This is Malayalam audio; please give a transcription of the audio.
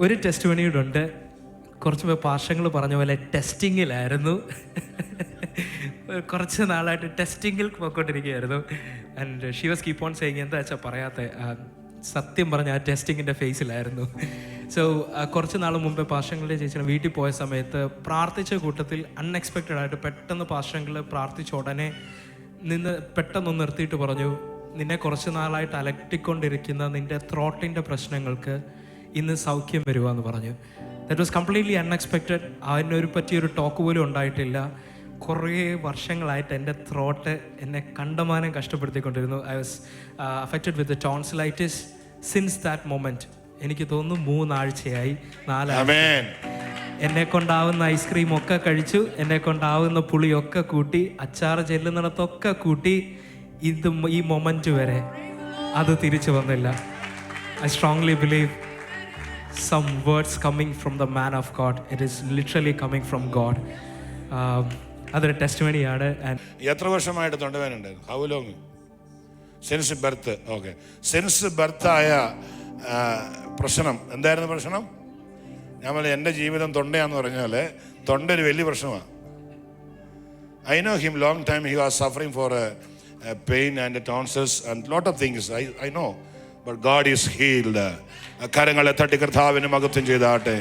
ഒരു ടെസ്റ്റ് മണിയോടുണ്ട്. കുറച്ച് പാർശ്വങ്ങൾ പറഞ്ഞ പോലെ ടെസ്റ്റിങ്ങിലായിരുന്നു. കുറച്ച് നാളായിട്ട് ടെസ്റ്റിങ്ങിൽ പോയിക്കൊണ്ടിരിക്കുകയായിരുന്നു. And she was keep on saying എന്താ വെച്ചാൽ പറയാത്ത, സത്യം പറഞ്ഞ ആ ടെസ്റ്റിങ്ങിൻ്റെ ഫേസിലായിരുന്നു. സോ കുറച്ച് നാൾ മുമ്പ് പാർശ്വങ്ങളുടെ ചേച്ചിയുടെ വീട്ടിൽ പോയ സമയത്ത് പ്രാർത്ഥിച്ച കൂട്ടത്തിൽ അൺഎക്സ്പെക്റ്റഡ് ആയിട്ട് പെട്ടെന്ന് പാർശ്വങ്ങൾ പ്രാർത്ഥിച്ച ഉടനെ പെട്ടെന്ന് നിർത്തിയിട്ട് പറഞ്ഞു, നിന്നെ കുറച്ച് നാളായിട്ട് അലട്ടിക്കൊണ്ടിരിക്കുന്ന നിൻ്റെ ത്രോട്ടിൻ്റെ പ്രശ്നങ്ങൾക്ക് ഇന്ന് സൗഖ്യം വരുവാന്ന് പറഞ്ഞു. That was completely unexpected. അതിനൊരു പറ്റിയൊരു ടോക്ക് പോലും ഉണ്ടായിട്ടില്ല. കുറേ വർഷങ്ങളായിട്ട് എൻ്റെ ത്രോട്ട് എന്നെ കണ്ടമാനം കഷ്ടപ്പെടുത്തിക്കൊണ്ടിരുന്നു. I was affected with tonsillitis since that moment. എനിക്ക് തോന്നുന്നു 3 ആഴ്ചയായി, 4 ആഴ്ച. എന്നെ കൊണ്ടാവുന്ന ഐസ്ക്രീം ഒക്കെ കഴിച്ചു, എന്നെ കൊണ്ടാവുന്ന പുളിയൊക്കെ കൂട്ടി, അച്ചാറ് ചെല്ലുന്നിടത്തൊക്കെ കൂട്ടി. ഈ മൊമെൻറ്റ് വരെ അത് തിരിച്ചു വന്നില്ല. I strongly believe some words coming from the man of God. It is literally coming from God. അതൊരു ടെസ്റ്റിമണിയാണ്. എത്ര വർഷമായിട്ട് തൊണ്ടവേനുണ്ടായിരുന്നു? How long? Since birth. Okay, since ബർത്തായ പ്രശ്നം എന്തായിരുന്നു? പ്രശ്നം ഞാൻ പറഞ്ഞ എൻ്റെ ജീവിതം തൊണ്ടയാന്ന് പറഞ്ഞാൽ തൊണ്ട ഒരു വലിയ പ്രശ്നമാണ്. I know him long time. He was suffering for pain and tonsils and lot of things. I know, but God is healed. കരങ്ങളെ തട്ടി കർത്താവിന് മഹത്വം ചെയ്താട്ടെ.